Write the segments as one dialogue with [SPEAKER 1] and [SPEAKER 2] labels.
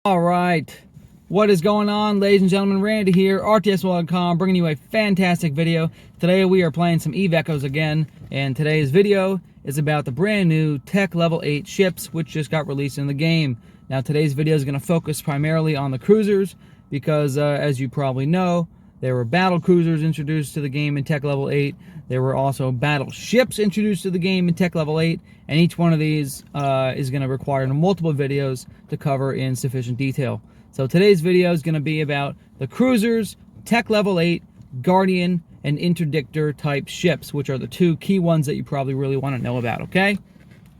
[SPEAKER 1] All right, what is going on, ladies and gentlemen? Randy here, rtsworld.com, bringing you a fantastic video. Today we are playing some Eve Echoes again, and today's video is about the brand new Tech Level 8 ships, which just got released in the game. Now today's video is going to focus primarily on the cruisers, because as you probably know, there were battle cruisers introduced to the game in Tech Level 8. There were also battleships introduced to the game in Tech Level 8, and each one of these is going to require multiple videos to cover in sufficient detail. So today's video is going to be about the cruisers, Tech Level 8, Guardian and Interdictor type ships, which are the two key ones that you probably really want to know about, okay?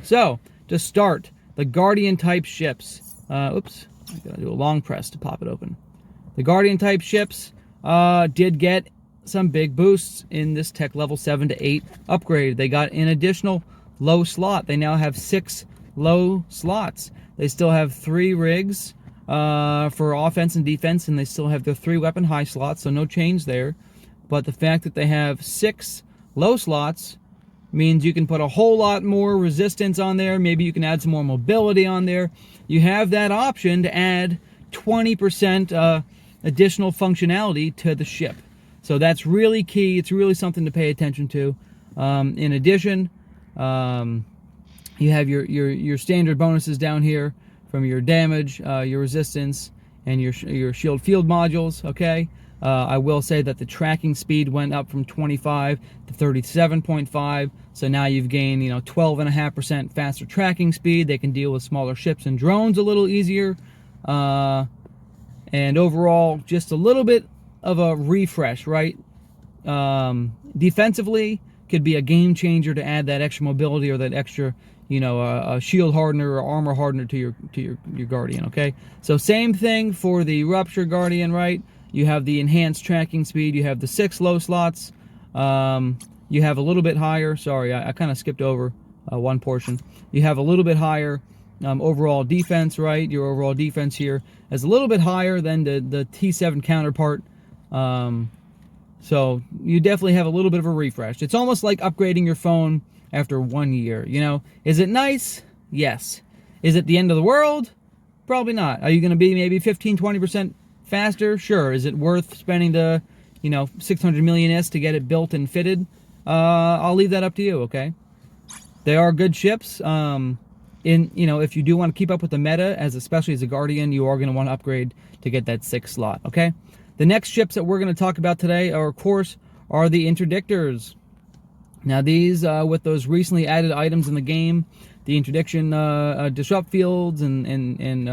[SPEAKER 1] So, to start, the Guardian type ships. Oops, I gotta do a long press to pop it open. The Guardian type ships did get some big boosts in this Tech Level 7 to 8 upgrade. They got an additional low slot. They now have 6 low slots. They still have 3 rigs for offense and defense, and they still have the 3 weapon high slots, so no change there. But the fact that they have 6 low slots means you can put a whole lot more resistance on there. Maybe you can add some more mobility on there. You have that option to add 20% additional functionality to the ship. So that's really key. It's really something to pay attention to. In addition, you have your standard bonuses down here from your damage, your resistance, and your shield field modules. Okay, I will say that the tracking speed went up from 25 to 37.5. So now you've gained 12.5% faster tracking speed. They can deal with smaller ships and drones a little easier, and overall just a little bit of a refresh, right? Defensively, could be a game changer to add that extra mobility or that extra, a shield hardener or armor hardener to your Guardian. Okay, so same thing for the Rupture Guardian, right? You have the enhanced tracking speed. You have the 6 low slots. You have a little bit higher. Sorry, I kind of skipped over one portion. You have a little bit higher overall defense, right? Your overall defense here is a little bit higher than the T7 counterpart. So you definitely have a little bit of a refresh. It's almost like upgrading your phone after 1 year. Is it nice? Yes. Is it the end of the world? Probably not. Are you going to be maybe 15-20% faster? Sure. Is it worth spending the 600 million S to get it built and fitted? I'll leave that up to you. Okay. They are good ships. If you do want to keep up with the meta, especially as a Guardian, you are going to want to upgrade to get that 6 slot. Okay. The next ships that we're going to talk about today, of course, are the Interdictors. Now these, with those recently added items in the game, the interdiction disrupt fields and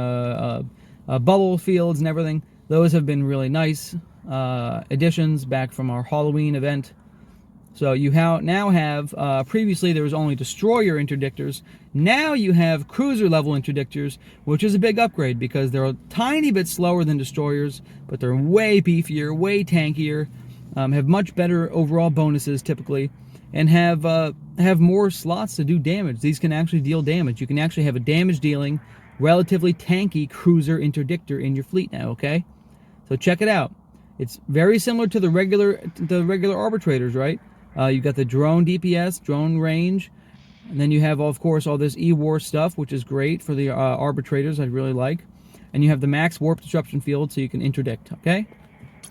[SPEAKER 1] bubble fields and everything, those have been really nice additions back from our Halloween event. So you now have, previously there was only destroyer interdictors. Now you have cruiser level interdictors, which is a big upgrade because they're a tiny bit slower than destroyers, but they're way beefier, way tankier, have much better overall bonuses typically, and have more slots to do damage. These can actually deal damage. You can actually have a damage dealing, relatively tanky cruiser interdictor in your fleet now, okay? So check it out. It's very similar to the regular arbitrators, right? You've got the drone DPS, drone range, and then you have, of course, all this E-War stuff, which is great for the arbitrators, I really like. And you have the max warp disruption field, so you can interdict, okay?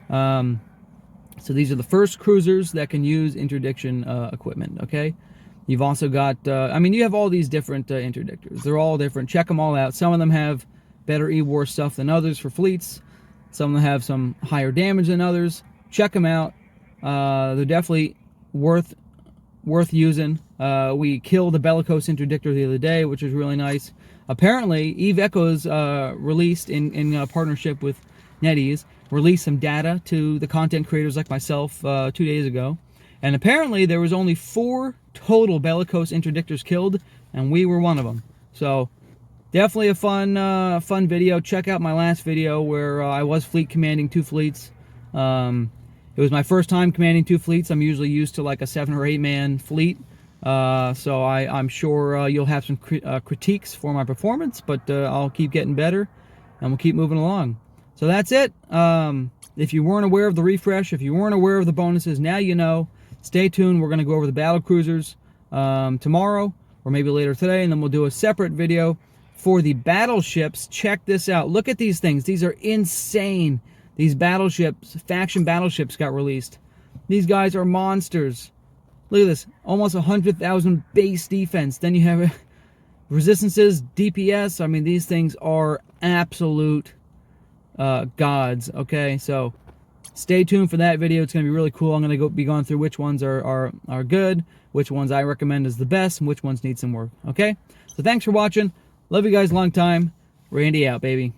[SPEAKER 1] So these are the first cruisers that can use interdiction equipment, okay? You've also got, you have all these different interdictors. They're all different. Check them all out. Some of them have better E-War stuff than others for fleets. Some of them have some higher damage than others. Check them out. They're definitely worth using. We killed a bellicose interdictor the other day, which was really nice. Apparently, Eve Echoes released in partnership with NetEase, released some data to the content creators like myself 2 days ago, and apparently there was only 4 total bellicose interdictors killed, and we were one of them. So definitely a fun video. Check out my last video where I was fleet commanding 2 fleets. It was my first time commanding 2 fleets. I'm usually used to like a 7 or 8 man fleet. So I'm sure you'll have some critiques for my performance, but I'll keep getting better and we'll keep moving along. So that's it. If you weren't aware of the refresh, if you weren't aware of the bonuses, now you know. Stay tuned. We're going to go over the battle cruisers tomorrow or maybe later today, and then we'll do a separate video For the battleships, check this out. Look at these things. These are insane. These battleships, faction battleships got released. These guys are monsters. Look at this. Almost 100,000 base defense. Then you have resistances, DPS. I mean, these things are absolute gods. Okay, so stay tuned for that video. It's going to be really cool. I'm going to be going through which ones are good, which ones I recommend as the best, and which ones need some work. Okay, so thanks for watching. Love you guys a long time. Randy out, baby.